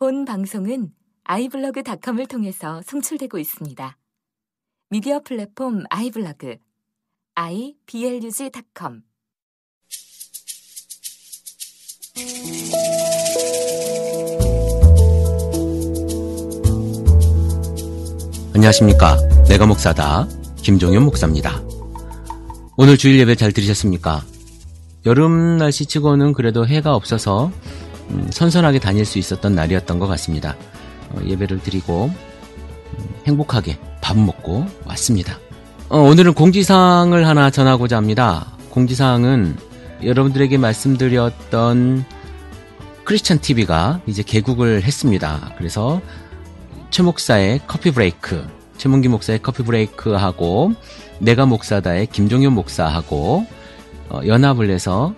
본 방송은 iblog.com을 통해서 송출되고 있습니다. 미디어 플랫폼 iblog, iblog.com. 안녕하십니까. 내가 목사다. 김종현 목사입니다. 오늘 주일 예배 잘 들으셨습니까? 여름 날씨치고는 그래도 해가 없어서 선선하게 다닐 수 있었던 날이었던 것 같습니다. 예배를 드리고 행복하게 밥 먹고 왔습니다. 오늘은 공지사항을 하나 전하고자 합니다. 공지사항은 여러분들에게 말씀드렸던 크리스천 TV가 이제 개국을 했습니다. 그래서 최 목사의 커피 브레이크, 최문기 목사의 커피 브레이크하고 내가 목사다의 김종현 목사하고 연합을 해서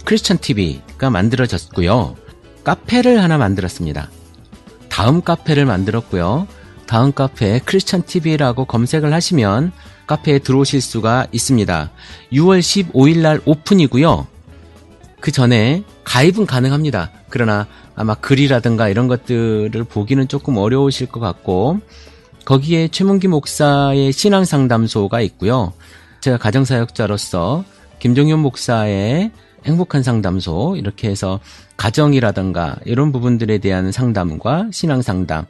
크리스천 TV가 만들어졌고요. 카페를 하나 만들었습니다. 다음 카페를 만들었고요. 다음 카페에 크리스천 TV라고 검색을 하시면 카페에 들어오실 수가 있습니다. 6월 15일 날 오픈이고요. 그 전에 가입은 가능합니다. 그러나 아마 글이라든가 이런 것들을 보기는 조금 어려우실 것 같고, 거기에 최문기 목사의 신앙상담소가 있고요. 제가 가정사역자로서 김종현 목사의 행복한 상담소, 이렇게 해서 가정이라든가 이런 부분들에 대한 상담과 신앙상담,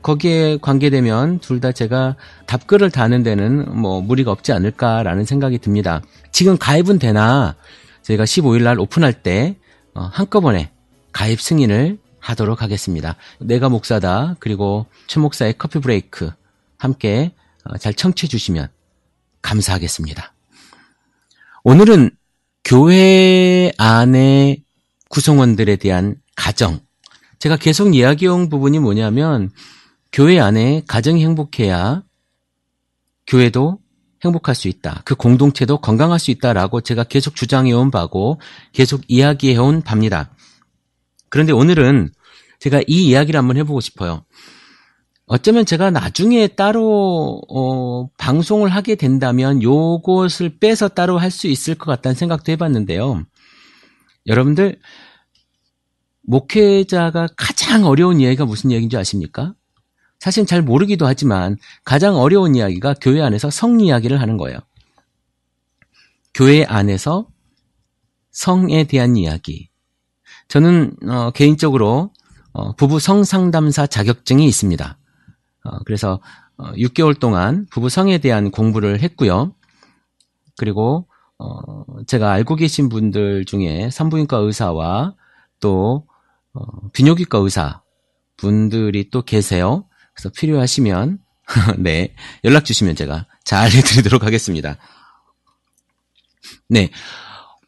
거기에 관계되면 둘 다 제가 답글을 다는 데는 무리가 없지 않을까라는 생각이 듭니다. 지금 가입은 되나 저희가 15일 날 오픈할 때 한꺼번에 가입 승인을 하도록 하겠습니다. 내가 목사다, 그리고 최 목사의 커피 브레이크 함께 잘 청취해 주시면 감사하겠습니다. 오늘은 교회 안의 구성원들에 대한 가정. 제가 계속 이야기해온 부분이 뭐냐면, 교회 안에 가정이 행복해야 교회도 행복할 수 있다. 그 공동체도 건강할 수 있다라고 제가 계속 주장해온 바고 계속 이야기해온 바입니다. 그런데 오늘은 제가 이 이야기를 한번 해보고 싶어요. 어쩌면 제가 나중에 따로 방송을 하게 된다면 요것을 빼서 따로 할 수 있을 것 같다는 생각도 해봤는데요. 여러분들, 목회자가 가장 어려운 이야기가 무슨 이야기인지 아십니까? 사실 잘 모르기도 하지만 가장 어려운 이야기가 교회 안에서 성 이야기를 하는 거예요. 교회 안에서 성에 대한 이야기. 저는 개인적으로 부부 성상담사 자격증이 있습니다. 그래서 6개월 동안 부부 성에 대한 공부를 했고요. 그리고 제가 알고 계신 분들 중에 산부인과 의사와 또 비뇨기과 의사 분들이 또 계세요. 그래서 필요하시면 네, 연락 주시면 제가 잘 해드리도록 하겠습니다. 네,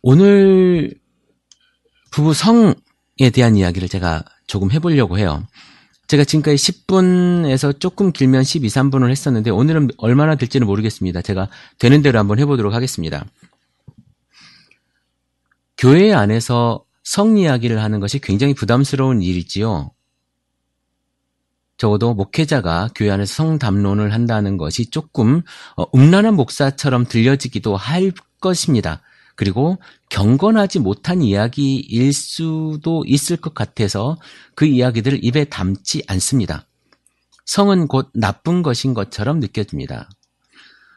오늘 부부 성에 대한 이야기를 제가 조금 해보려고 해요. 제가 지금까지 10분에서 조금 길면 12, 13분을 했었는데 오늘은 얼마나 될지는 모르겠습니다. 제가 되는 대로 한번 해보도록 하겠습니다. 교회 안에서 성 이야기를 하는 것이 굉장히 부담스러운 일이지요. 적어도 목회자가 교회 안에서 성 담론을 한다는 것이 조금 음란한 목사처럼 들려지기도 할 것입니다. 그리고 경건하지 못한 이야기일 수도 있을 것 같아서 그 이야기들을 입에 담지 않습니다. 성은 곧 나쁜 것인 것처럼 느껴집니다.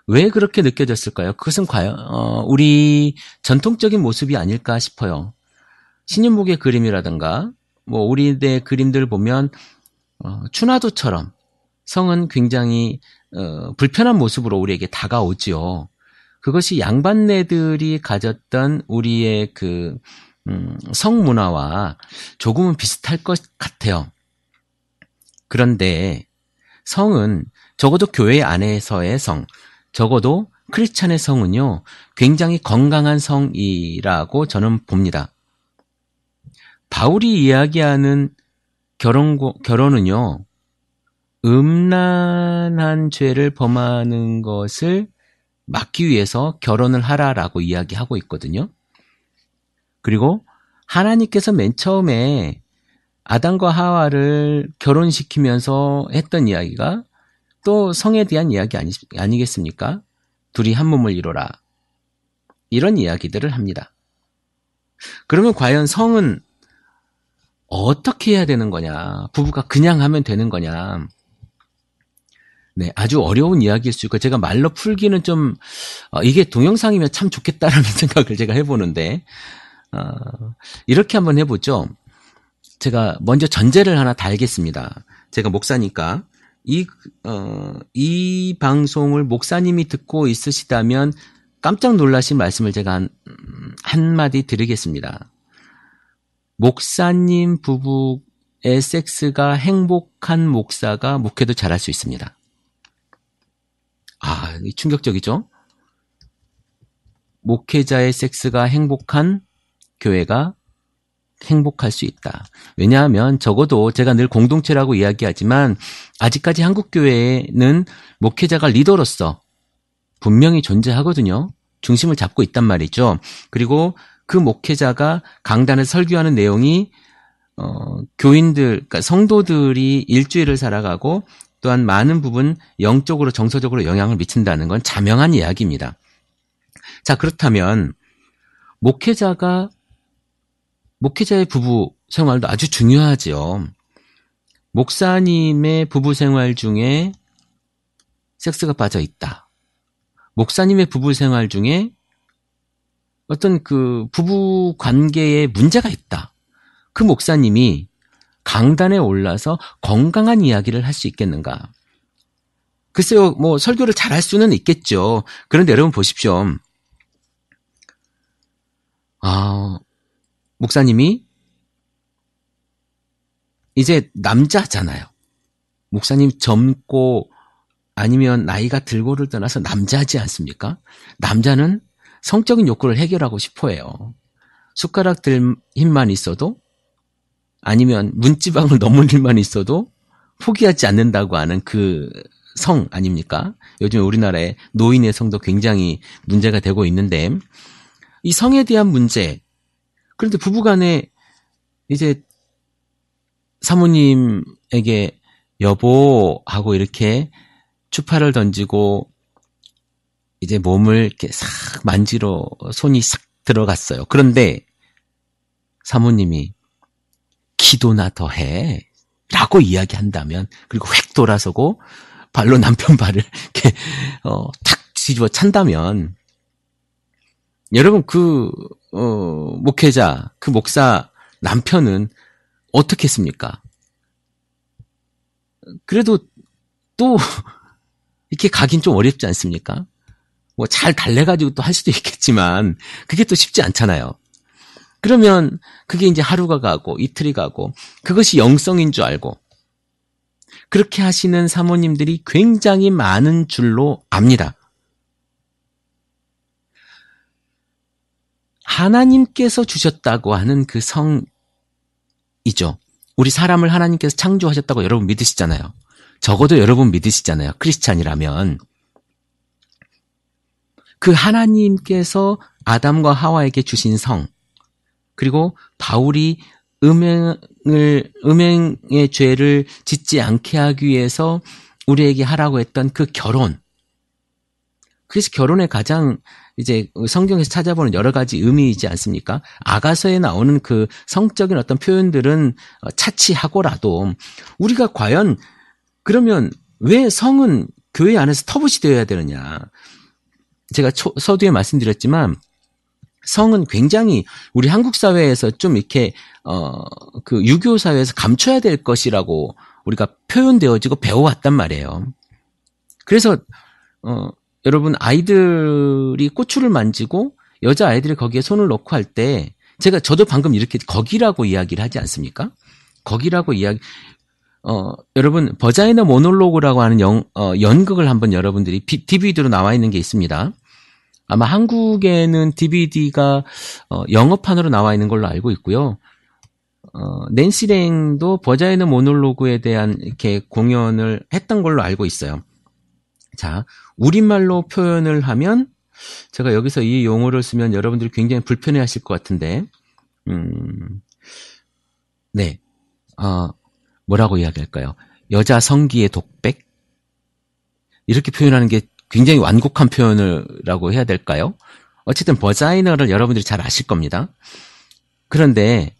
왜 그렇게 느껴졌을까요? 그것은 과연 우리 전통적인 모습이 아닐까 싶어요. 신윤복의 그림이라든가 우리의 그림들 보면 추나도처럼 성은 굉장히 불편한 모습으로 우리에게 다가오지요. 그것이 양반네들이 가졌던 우리의 그 성문화와 조금은 비슷할 것 같아요. 그런데 성은 적어도 교회 안에서의 성, 적어도 크리스찬의 성은요, 굉장히 건강한 성이라고 저는 봅니다. 바울이 이야기하는 결혼은요, 음란한 죄를 범하는 것을 막기 위해서 결혼을 하라라고 이야기하고 있거든요. 그리고 하나님께서 맨 처음에 아담과 하와를 결혼시키면서 했던 이야기가 또 성에 대한 이야기 아니겠습니까? 둘이 한 몸을 이루라. 이런 이야기들을 합니다. 그러면 과연 성은 어떻게 해야 되는 거냐? 부부가 그냥 하면 되는 거냐? 네, 아주 어려운 이야기일 수 있고 제가 말로 풀기는 좀 이게 동영상이면 참 좋겠다라는 생각을 제가 해보는데 이렇게 한번 해보죠. 제가 먼저 전제를 하나 달겠습니다. 제가 목사니까 이 방송을 목사님이 듣고 있으시다면 깜짝 놀라신 말씀을 제가 한마디 드리겠습니다. 목사님 부부의 섹스가 행복한 목사가 목회도 잘할 수 있습니다. 충격적이죠? 목회자의 섹스가 행복한 교회가 행복할 수 있다. 왜냐하면 적어도 제가 늘 공동체라고 이야기하지만 아직까지 한국교회에는 목회자가 리더로서 분명히 존재하거든요. 중심을 잡고 있단 말이죠. 그리고 그 목회자가 강단에서 설교하는 내용이 교인들, 그러니까 성도들이 일주일을 살아가고 또한 많은 부분 영적으로 정서적으로 영향을 미친다는 건 자명한 이야기입니다. 자, 그렇다면 목회자의 부부 생활도 아주 중요하죠. 목사님의 부부 생활 중에 섹스가 빠져 있다. 목사님의 부부 생활 중에 어떤 그 부부 관계에 문제가 있다. 그 목사님이 강단에 올라서 건강한 이야기를 할 수 있겠는가? 글쎄요, 뭐 설교를 잘할 수는 있겠죠. 그런데 여러분 보십시오. 목사님이 이제 남자잖아요. 목사님 젊고 아니면 나이가 들고를 떠나서 남자지 않습니까? 남자는 성적인 욕구를 해결하고 싶어 해요. 숟가락 들 힘만 있어도 아니면 문지방을 넘을 일만 있어도 포기하지 않는다고 하는 그 성 아닙니까? 요즘 우리나라에 노인의 성도 굉장히 문제가 되고 있는데 이 성에 대한 문제, 그런데 부부간에 이제 사모님에게 여보 하고 이렇게 추파를 던지고 이제 몸을 이렇게 싹 만지러 손이 싹 들어갔어요. 그런데 사모님이 기도나 더 해 라고 이야기한다면, 그리고 획 돌아서고 발로 남편 발을 이렇게 탁 뒤집어 찬다면, 여러분 그 목회자, 그 목사 남편은 어떻겠습니까? 그래도 또 이렇게 가긴 좀 어렵지 않습니까? 뭐 잘 달래가지고 또 할 수도 있겠지만 그게 또 쉽지 않잖아요. 그러면 그게 이제 하루가 가고 이틀이 가고 그것이 영성인 줄 알고 그렇게 하시는 사모님들이 굉장히 많은 줄로 압니다. 하나님께서 주셨다고 하는 그 성이죠. 우리 사람을 하나님께서 창조하셨다고 여러분 믿으시잖아요. 적어도 여러분 믿으시잖아요. 크리스찬이라면. 그 하나님께서 아담과 하와에게 주신 성, 그리고 바울이 음행의 죄를 짓지 않게 하기 위해서 우리에게 하라고 했던 그 결혼. 그래서 결혼의 가장 이제 성경에서 찾아보는 여러 가지 의미이지 않습니까? 아가서에 나오는 그 성적인 어떤 표현들은 차치하고라도 우리가 과연 그러면 왜 성은 교회 안에서 터부시 되어야 되느냐? 제가 서두에 말씀드렸지만 성은 굉장히 우리 한국 사회에서 좀 이렇게 그 유교 사회에서 감춰야 될 것이라고 우리가 표현되어지고 배워왔단 말이에요. 그래서 여러분 아이들이 고추를 만지고 여자 아이들이 거기에 손을 넣고 할 때 저도 방금 이렇게 거기라고 이야기를 하지 않습니까? 거기라고 이야기. 여러분 버자이너 모놀로그라고 하는 연극을 한번 여러분들이 DVD로 나와 있는 게 있습니다. 아마 한국에는 DVD가 영어판으로 나와 있는 걸로 알고 있고요. 낸시 랭도 버자이너 모놀로그에 대한 이렇게 공연을 했던 걸로 알고 있어요. 자, 우리말로 표현을 하면 제가 여기서 이 용어를 쓰면 여러분들이 굉장히 불편해 하실 것 같은데 네. 뭐라고 이야기할까요? 여자 성기의 독백? 이렇게 표현하는 게 굉장히 완곡한 표현이라고 해야 될까요? 어쨌든 버자이너를 여러분들이 잘 아실 겁니다. 그런데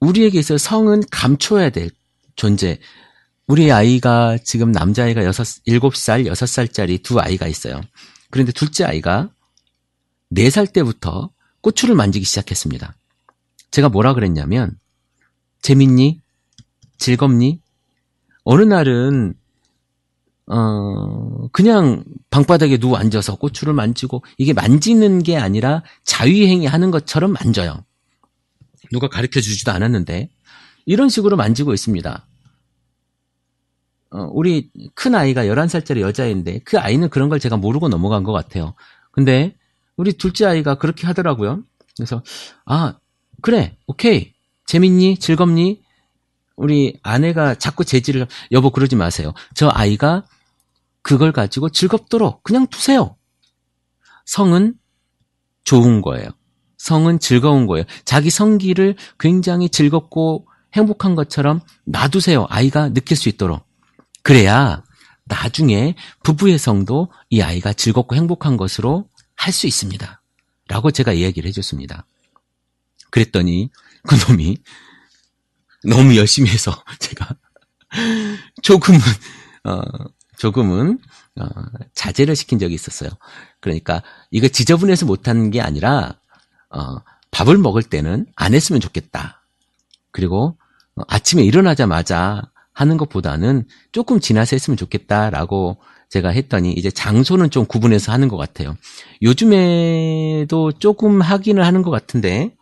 우리에게 있어 성은 감춰야 될 존재. 우리 아이가 지금 남자아이가 7살, 6살짜리 두 아이가 있어요. 그런데 둘째 아이가 4살 때부터 고추를 만지기 시작했습니다. 제가 뭐라 그랬냐면 재밌니? 즐겁니? 어느 날은 그냥 방바닥에 누워 앉아서 고추를 만지고 이게 만지는 게 아니라 자위행위 하는 것처럼 만져요. 누가 가르쳐 주지도 않았는데 이런 식으로 만지고 있습니다. 우리 큰 아이가 11살짜리 여자인데 그 아이는 그런 걸 제가 모르고 넘어간 것 같아요. 근데 우리 둘째 아이가 그렇게 하더라고요. 그래서 그래, 오케이, 재밌니? 즐겁니? 우리 아내가 자꾸 제지를 여보 그러지 마세요. 저 아이가 그걸 가지고 즐겁도록 그냥 두세요. 성은 좋은 거예요. 성은 즐거운 거예요. 자기 성기를 굉장히 즐겁고 행복한 것처럼 놔두세요. 아이가 느낄 수 있도록. 그래야 나중에 부부의 성도 이 아이가 즐겁고 행복한 것으로 할 수 있습니다. 라고 제가 이야기를 해줬습니다. 그랬더니 그놈이 너무 열심히 해서 제가 조금은 자제를 시킨 적이 있었어요. 그러니까 이거 지저분해서 못하는 게 아니라 밥을 먹을 때는 안 했으면 좋겠다. 그리고 아침에 일어나자마자 하는 것보다는 조금 지나서 했으면 좋겠다라고 제가 했더니 이제 장소는 좀 구분해서 하는 것 같아요. 요즘에도 조금 하기는 하는 것 같은데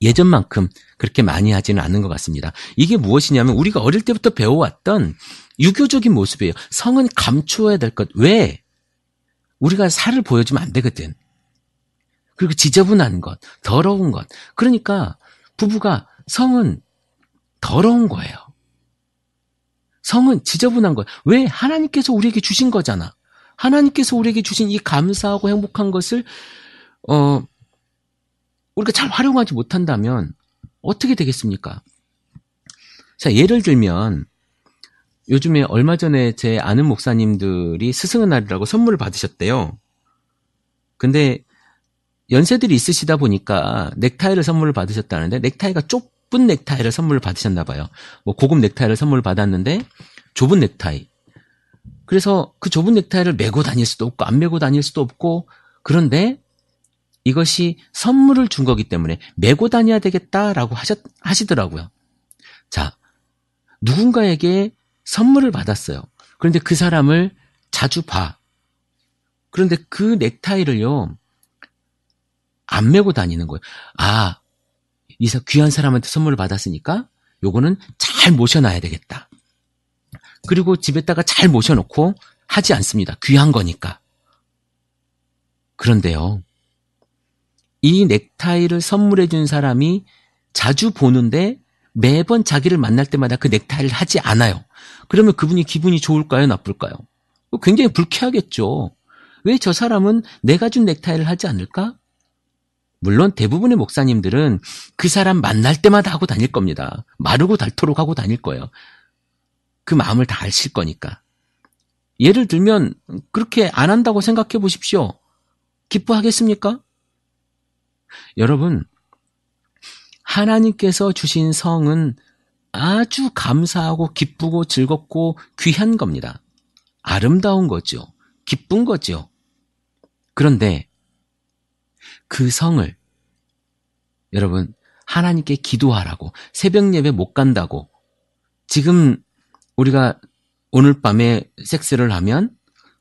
예전만큼 그렇게 많이 하지는 않는 것 같습니다. 이게 무엇이냐면 우리가 어릴 때부터 배워왔던 유교적인 모습이에요. 성은 감추어야 될 것. 왜? 우리가 살을 보여주면 안 되거든. 그리고 지저분한 것, 더러운 것. 그러니까 부부가 성은 더러운 거예요. 성은 지저분한 거예요. 왜? 하나님께서 우리에게 주신 거잖아. 하나님께서 우리에게 주신 이 감사하고 행복한 것을 우리가 잘 활용하지 못한다면 어떻게 되겠습니까? 자, 예를 들면 요즘에 얼마 전에 제 아는 목사님들이 스승의 날이라고 선물을 받으셨대요. 근데 연세들이 있으시다 보니까 넥타이를 선물을 받으셨다는데 넥타이가 좁은 넥타이를 선물을 받으셨나 봐요. 뭐 고급 넥타이를 선물을 받았는데 좁은 넥타이. 그래서 그 좁은 넥타이를 메고 다닐 수도 없고 안 메고 다닐 수도 없고 그런데 이것이 선물을 준 거기 때문에 메고 다녀야 되겠다라고 하시더라고요. 자, 누군가에게 선물을 받았어요. 그런데 그 사람을 자주 봐. 그런데 그 넥타이를요, 안 메고 다니는 거예요. 이 귀한 사람한테 선물을 받았으니까 요거는 잘 모셔놔야 되겠다. 그리고 집에다가 잘 모셔놓고 하지 않습니다. 귀한 거니까. 그런데요, 이 넥타이를 선물해 준 사람이 자주 보는데 매번 자기를 만날 때마다 그 넥타이를 하지 않아요. 그러면 그분이 기분이 좋을까요? 나쁠까요? 굉장히 불쾌하겠죠. 왜 저 사람은 내가 준 넥타이를 하지 않을까? 물론 대부분의 목사님들은 그 사람 만날 때마다 하고 다닐 겁니다. 마르고 닳도록 하고 다닐 거예요. 그 마음을 다 아실 거니까. 예를 들면 그렇게 안 한다고 생각해 보십시오. 기뻐하겠습니까? 여러분, 하나님께서 주신 성은 아주 감사하고 기쁘고 즐겁고 귀한 겁니다. 아름다운 거죠. 기쁜 거죠. 그런데 그 성을 여러분 하나님께 기도하라고 새벽 예배 못 간다고 지금 우리가 오늘 밤에 섹스를 하면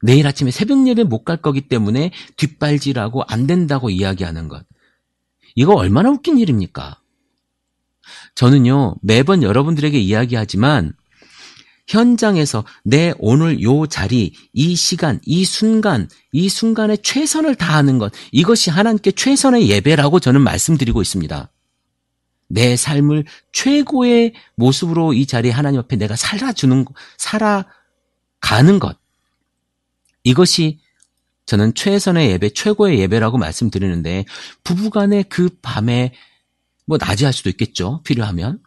내일 아침에 새벽 예배 못 갈 거기 때문에 뒷발질하고 안 된다고 이야기하는 것. 이거 얼마나 웃긴 일입니까? 저는요, 매번 여러분들에게 이야기하지만 현장에서 내 오늘 요 자리, 이 시간, 이 순간에 최선을 다하는 것, 이것이 하나님께 최선의 예배라고 저는 말씀드리고 있습니다. 내 삶을 최고의 모습으로 이 자리에 하나님 앞에 내가 살아가는 것, 이것이 저는 최선의 예배, 최고의 예배라고 말씀드리는데 부부간의 그 밤에 뭐 낮에 할 수도 있겠죠. 필요하면.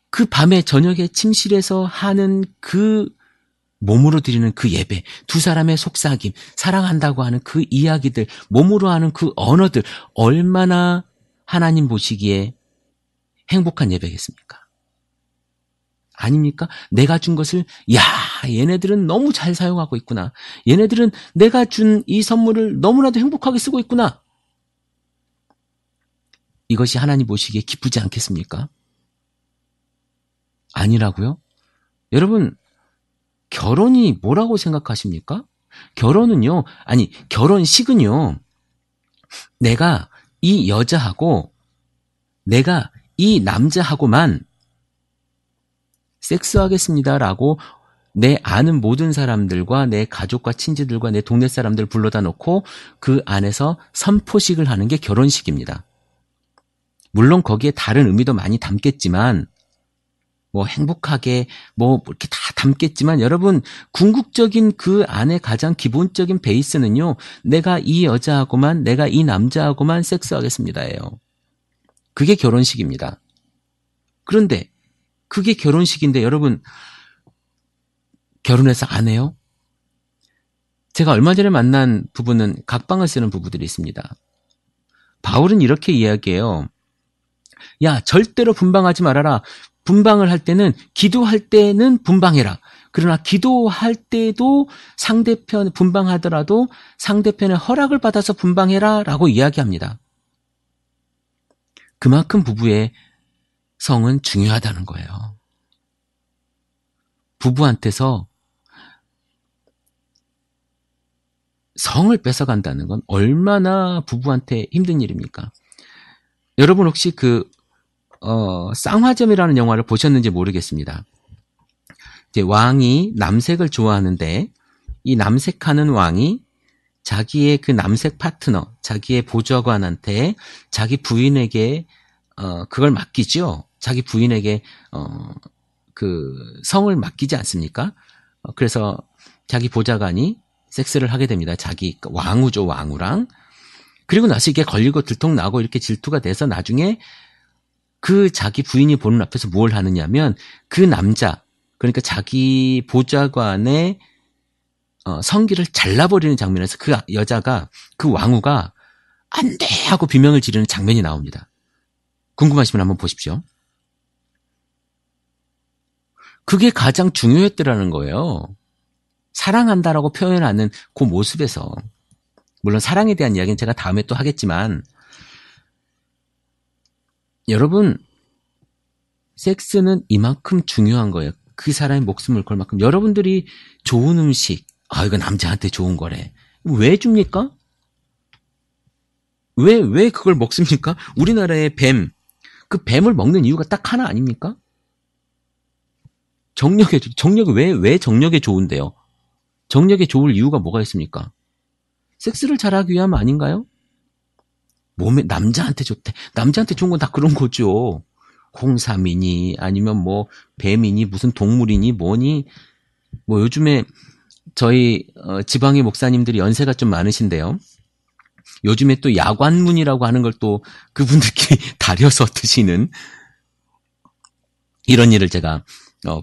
그 밤에 저녁에 침실에서 하는 그 몸으로 드리는 그 예배, 두 사람의 속삭임, 사랑한다고 하는 그 이야기들, 몸으로 하는 그 언어들 얼마나 하나님 보시기에 행복한 예배겠습니까? 아닙니까? 내가 준 것을 야, 얘네들은 너무 잘 사용하고 있구나. 얘네들은 내가 준 이 선물을 너무나도 행복하게 쓰고 있구나. 이것이 하나님 보시기에 기쁘지 않겠습니까? 아니라고요? 여러분, 결혼이 뭐라고 생각하십니까? 결혼식은요, 내가 이 여자하고 내가 이 남자하고만 섹스하겠습니다라고 내 아는 모든 사람들과 내 가족과 친지들과 내 동네 사람들 불러다 놓고 그 안에서 선포식을 하는 게 결혼식입니다. 물론 거기에 다른 의미도 많이 담겠지만 뭐 행복하게 뭐 이렇게 다 담겠지만 여러분, 궁극적인 그 안에 가장 기본적인 베이스는요, 내가 이 여자하고만, 내가 이 남자하고만 섹스하겠습니다예요. 그게 결혼식입니다. 그런데 그게 결혼식인데 여러분, 결혼해서 안 해요? 제가 얼마 전에 만난 부부는 각방을 쓰는 부부들이 있습니다. 바울은 이렇게 이야기해요. 야, 절대로 분방하지 말아라. 분방을 할 때는, 기도할 때는 분방해라. 그러나 기도할 때도 상대편, 분방하더라도 상대편의 허락을 받아서 분방해라 라고 이야기합니다. 그만큼 부부의 성은 중요하다는 거예요. 부부한테서 성을 뺏어간다는 건 얼마나 부부한테 힘든 일입니까? 여러분 혹시 쌍화점이라는 영화를 보셨는지 모르겠습니다. 이제 왕이 남색을 좋아하는데 이 남색하는 왕이 자기의 그 남색 파트너, 자기의 보좌관한테 자기 부인에게 그걸 맡기죠. 자기 부인에게 그 성을 맡기지 않습니까? 그래서 자기 보좌관이 섹스를 하게 됩니다. 자기 왕후죠, 왕후랑. 그리고 나서 이게 걸리고 들통나고 이렇게 질투가 돼서 나중에 그 자기 부인이 보는 앞에서 뭘 하느냐면 그 남자, 그러니까 자기 보좌관의 성기를 잘라버리는 장면에서 그 여자가, 그 왕후가 안 돼! 하고 비명을 지르는 장면이 나옵니다. 궁금하시면 한번 보십시오. 그게 가장 중요했더라는 거예요. 사랑한다라고 표현하는 그 모습에서. 물론 사랑에 대한 이야기는 제가 다음에 또 하겠지만, 여러분, 섹스는 이만큼 중요한 거예요. 그 사람의 목숨을 걸 만큼. 여러분들이 좋은 음식, 이거 남자한테 좋은 거래. 왜 줍니까? 왜 그걸 먹습니까? 우리나라의 뱀, 그 뱀을 먹는 이유가 딱 하나 아닙니까? 정력이 왜 정력에 좋은데요? 정력에 좋을 이유가 뭐가 있습니까? 섹스를 잘하기 위함 아닌가요? 몸에 남자한테 좋대. 남자한테 좋은 건 다 그런 거죠. 홍삼이니 아니면 뭐 뱀이니 무슨 동물이니 뭐니. 뭐 요즘에 저희 지방의 목사님들이 연세가 좀 많으신데요. 요즘에 또 야관문이라고 하는 걸 또 그분들끼리 다려서 드시는 이런 일을 제가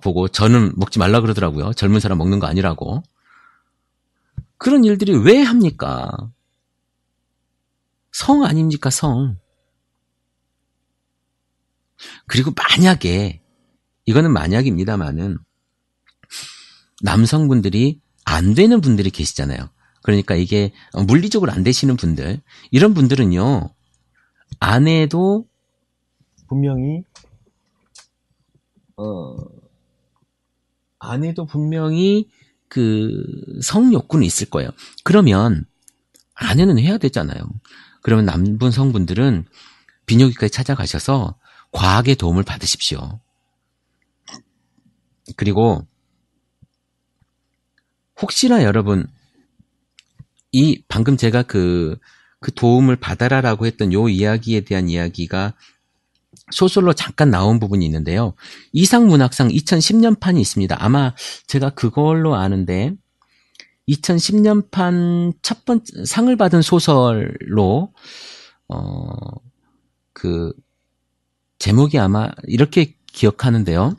보고, 저는 먹지 말라 그러더라고요. 젊은 사람 먹는 거 아니라고. 그런 일들이 왜 합니까? 성 아닙니까, 성. 그리고 만약에, 이거는 만약입니다만은, 남성분들이 안 되는 분들이 계시잖아요. 그러니까 이게 물리적으로 안 되시는 분들, 이런 분들은요, 아내도 분명히 그 성욕구는 있을 거예요. 그러면 아내는 해야 되잖아요. 그러면 남분 성분들은 비뇨기과에 찾아가셔서 과학의 도움을 받으십시오. 그리고 혹시나 여러분, 이 방금 제가 그 도움을 받아라라고 했던 요 이야기에 대한 이야기가 소설로 잠깐 나온 부분이 있는데요. 이상문학상 2010년판이 있습니다. 아마 제가 그걸로 아는데 2010년판 첫 번째 상을 받은 소설로 그 제목이 아마 이렇게 기억하는데요.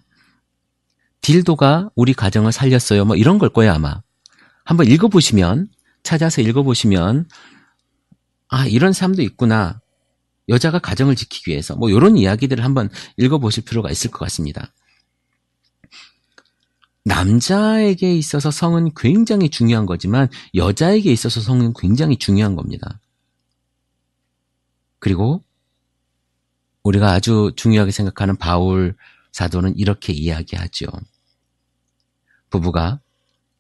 딜도가 우리 가정을 살렸어요. 뭐 이런 걸 거예요, 아마. 한번 읽어보시면, 찾아서 읽어보시면, 이런 사람도 있구나. 여자가 가정을 지키기 위해서 뭐 이런 이야기들을 한번 읽어보실 필요가 있을 것 같습니다. 남자에게 있어서 성은 굉장히 중요한 거지만 여자에게 있어서 성은 굉장히 중요한 겁니다. 그리고 우리가 아주 중요하게 생각하는 바울 사도는 이렇게 이야기하죠. 부부가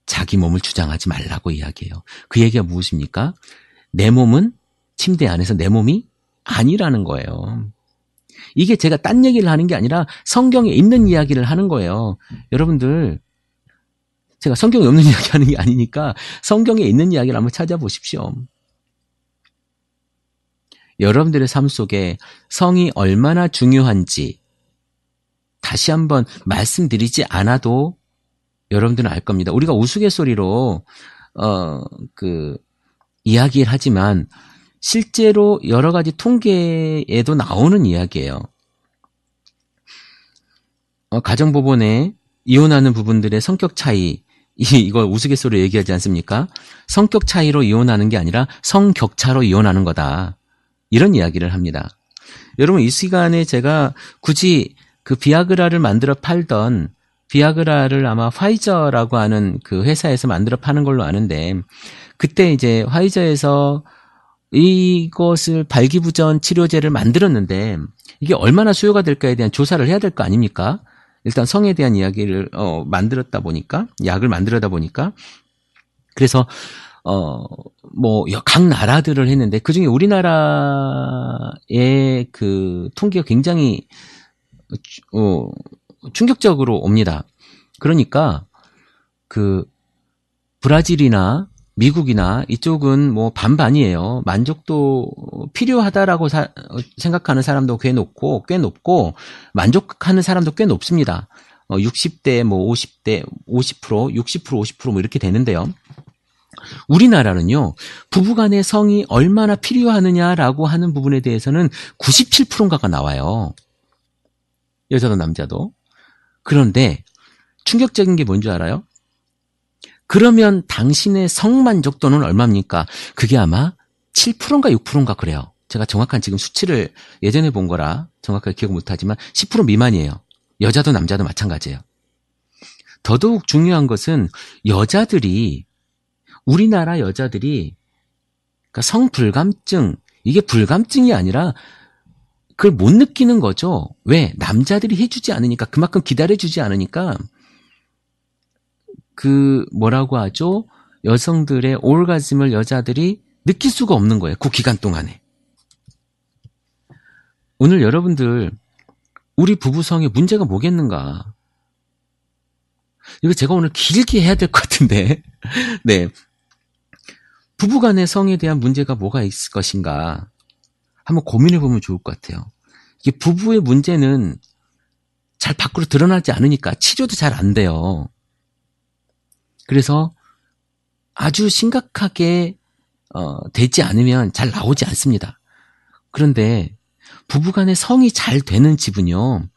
자기 몸을 주장하지 말라고 이야기해요. 그 얘기가 무엇입니까? 내 몸은 침대 안에서 내 몸이 아니라는 거예요. 이게 제가 딴 얘기를 하는 게 아니라 성경에 있는 이야기를 하는 거예요. 여러분들, 제가 성경에 없는 이야기 하는 게 아니니까 성경에 있는 이야기를 한번 찾아보십시오. 여러분들의 삶 속에 성이 얼마나 중요한지 다시 한번 말씀드리지 않아도 여러분들은 알 겁니다. 우리가 우스갯소리로 이야기를 하지만 실제로 여러 가지 통계에도 나오는 이야기예요. 가정법원에 이혼하는 부분들의 성격 차이, 이걸 우스갯소리로 얘기하지 않습니까? 성격 차이로 이혼하는 게 아니라 성격차로 이혼하는 거다. 이런 이야기를 합니다. 여러분, 이 시간에 제가 굳이 그 비아그라를 만들어 팔던 비아그라를 아마 화이저라고 하는 그 회사에서 만들어 파는 걸로 아는데, 그때 이제 화이저에서 이것을 발기부전 치료제를 만들었는데 이게 얼마나 수요가 될까에 대한 조사를 해야 될 거 아닙니까? 일단 성에 대한 이야기를 만들었다 보니까, 약을 만들어다 보니까, 그래서 각 나라들을 했는데 그중에 우리나라의 그 통계가 굉장히 충격적으로 옵니다. 그러니까 그 브라질이나 미국이나 이쪽은 뭐 반반이에요. 만족도 필요하다라고 생각하는 사람도 꽤 높고 만족하는 사람도 꽤 높습니다. 60대 뭐 50대 50%, 60%, 50% 뭐 이렇게 되는데요. 우리나라는요, 부부간의 성이 얼마나 필요하느냐라고 하는 부분에 대해서는 97%인가가 나와요. 여자도 남자도. 그런데 충격적인 게 뭔지 알아요? 그러면 당신의 성만족도는 얼마입니까? 그게 아마 7%인가 6%인가 그래요. 제가 정확한 지금 수치를 예전에 본 거라 정확하게 기억 못하지만 10% 미만이에요. 여자도 남자도 마찬가지예요. 더더욱 중요한 것은 우리나라 여자들이 그러니까 성불감증, 이게 불감증이 아니라 그걸 못 느끼는 거죠. 왜? 남자들이 해주지 않으니까, 그만큼 기다려주지 않으니까 뭐라고 하죠? 여성들의 오르가즘을 여자들이 느낄 수가 없는 거예요. 그 기간 동안에. 오늘 여러분들, 우리 부부성에 문제가 뭐겠는가? 이거 제가 오늘 길게 해야 될 것 같은데. 네. 부부간의 성에 대한 문제가 뭐가 있을 것인가? 한번 고민해 보면 좋을 것 같아요. 이게 부부의 문제는 잘 밖으로 드러나지 않으니까 치료도 잘 안 돼요. 그래서 아주 심각하게 되지 않으면 잘 나오지 않습니다. 그런데 부부간의 성이 잘 되는 집은요,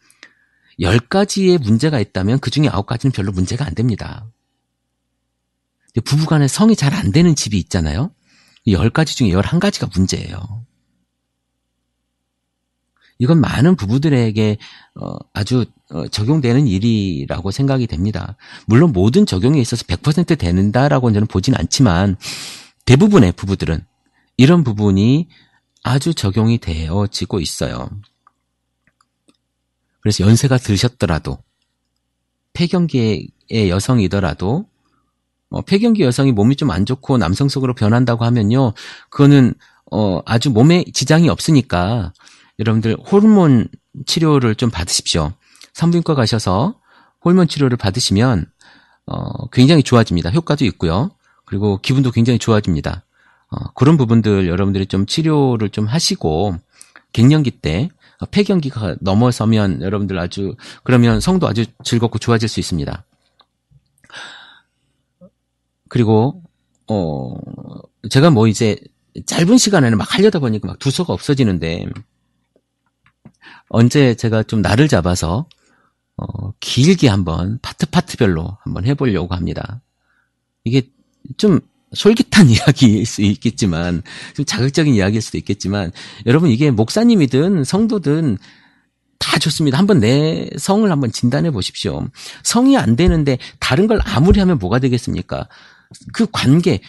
10가지의 문제가 있다면 그중에 9가지는 별로 문제가 안 됩니다. 부부간의 성이 잘 안 되는 집이 있잖아요. 10가지 중에 11가지가 문제예요. 이건 많은 부부들에게 아주 적용되는 일이라고 생각이 됩니다. 물론 모든 적용에 있어서 100% 되는다라고 저는 보진 않지만 대부분의 부부들은 이런 부분이 아주 적용이 되어지고 있어요. 그래서 연세가 드셨더라도 폐경기의 여성이더라도 폐경기 여성이 몸이 좀 안 좋고 남성성으로 변한다고 하면요, 그거는 아주 몸에 지장이 없으니까 여러분들 호르몬 치료를 좀 받으십시오. 산부인과 가셔서 호르몬 치료를 받으시면 굉장히 좋아집니다. 효과도 있고요. 그리고 기분도 굉장히 좋아집니다. 그런 부분들 여러분들이 좀 치료를 좀 하시고, 갱년기 때 폐경기가 넘어서면 여러분들 그러면 성도 아주 즐겁고 좋아질 수 있습니다. 그리고 제가 뭐 이제 짧은 시간에는 막 하려다 보니까 막 두서가 없어지는데, 언제 제가 좀 날을 잡아서 길게 한번 파트별로 한번 해보려고 합니다. 이게 좀 솔깃한 이야기일 수 있겠지만, 좀 자극적인 이야기일 수도 있겠지만, 여러분 이게 목사님이든 성도든 다 좋습니다. 한번 내 성을 한번 진단해 보십시오. 성이 안 되는데 다른 걸 아무리 하면 뭐가 되겠습니까? 그 관계,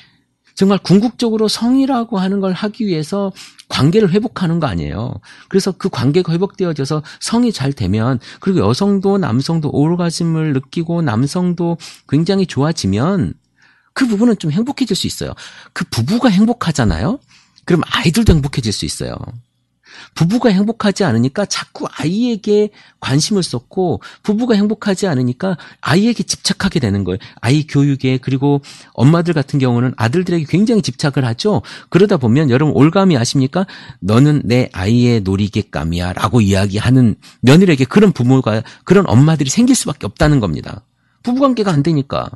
정말 궁극적으로 성이라고 하는 걸 하기 위해서 관계를 회복하는 거 아니에요. 그래서 그 관계가 회복되어져서 성이 잘 되면, 그리고 여성도 남성도 오르가즘을 느끼고 남성도 굉장히 좋아지면 그 부분은 좀 행복해질 수 있어요. 그 부부가 행복하잖아요? 그럼 아이들도 행복해질 수 있어요. 부부가 행복하지 않으니까 자꾸 아이에게 관심을 쏟고, 부부가 행복하지 않으니까 아이에게 집착하게 되는 거예요. 아이 교육에. 그리고 엄마들 같은 경우는 아들들에게 굉장히 집착을 하죠. 그러다 보면 여러분 올감이 아십니까? 너는 내 아이의 놀이개감이야 라고 이야기하는 며느리에게 그런 부모가, 그런 엄마들이 생길 수밖에 없다는 겁니다. 부부관계가 안 되니까.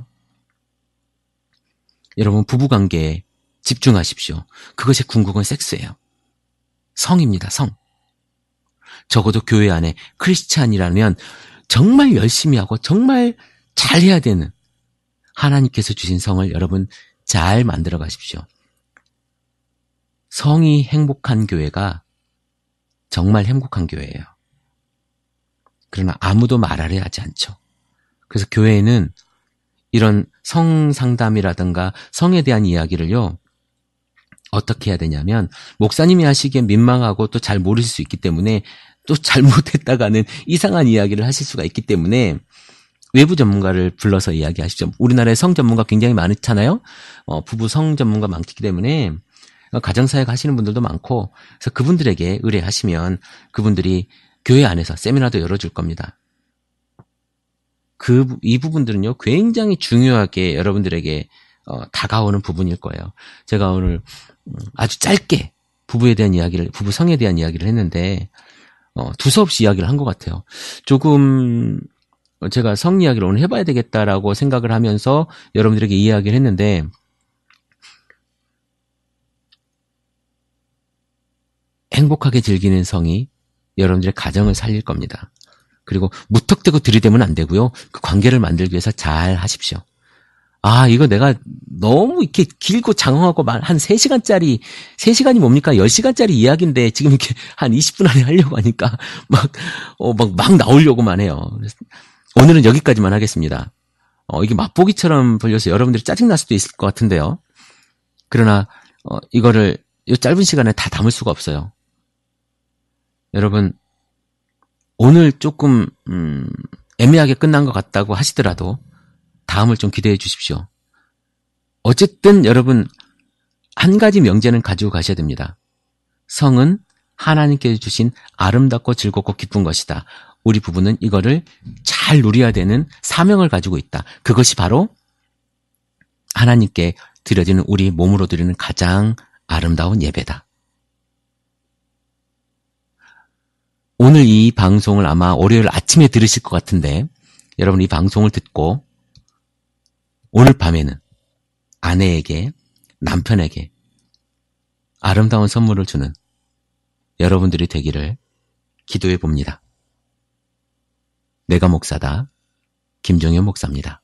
여러분 부부관계에 집중하십시오. 그것의 궁극은 섹스예요. 성입니다. 성. 적어도 교회 안에 크리스찬이라면 정말 열심히 하고 정말 잘해야 되는 하나님께서 주신 성을 여러분 잘 만들어 가십시오. 성이 행복한 교회가 정말 행복한 교회예요. 그러나 아무도 말하려 하지 않죠. 그래서 교회에는 이런 성상담이라든가 성에 대한 이야기를요, 어떻게 해야 되냐면, 목사님이 하시기엔 민망하고 또 잘 모르실 수 있기 때문에, 또 잘못했다가는 이상한 이야기를 하실 수가 있기 때문에 외부 전문가를 불러서 이야기하시죠. 우리나라에 성 전문가 굉장히 많잖아요. 부부 성 전문가 많기 때문에 가정사역 하시는 분들도 많고, 그래서 그분들에게 의뢰하시면 그분들이 교회 안에서 세미나도 열어줄 겁니다. 이 부분들은요, 굉장히 중요하게 여러분들에게 다가오는 부분일 거예요. 제가 오늘 아주 짧게 부부에 대한 이야기를, 부부 성에 대한 이야기를 했는데, 두서없이 이야기를 한 것 같아요. 조금 제가 성 이야기를 오늘 해봐야 되겠다라고 생각을 하면서 여러분들에게 이야기를 했는데, 행복하게 즐기는 성이 여러분들의 가정을 살릴 겁니다. 그리고 무턱대고 들이대면 안 되고요. 그 관계를 만들기 위해서 잘 하십시오. 이거 내가 너무 이렇게 길고 장황하고 한 3시간짜리, 3시간이 뭡니까? 10시간짜리 이야기인데 지금 이렇게 한 20분 안에 하려고 하니까 막 나오려고만 해요. 오늘은 여기까지만 하겠습니다. 이게 맛보기처럼 들려서 여러분들이 짜증날 수도 있을 것 같은데요. 그러나, 이거를 이 짧은 시간에 다 담을 수가 없어요. 여러분, 오늘 조금, 애매하게 끝난 것 같다고 하시더라도 다음을 좀 기대해 주십시오. 어쨌든 여러분, 한 가지 명제는 가지고 가셔야 됩니다. 성은 하나님께서 주신 아름답고 즐겁고 기쁜 것이다. 우리 부부는 이거를 잘 누려야 되는 사명을 가지고 있다. 그것이 바로 하나님께 드려지는, 우리 몸으로 드리는 가장 아름다운 예배다. 오늘 이 방송을 아마 월요일 아침에 들으실 것 같은데, 여러분 이 방송을 듣고 오늘 밤에는 아내에게, 남편에게 아름다운 선물을 주는 여러분들이 되기를 기도해 봅니다. 내가 목사다. 김종현 목사입니다.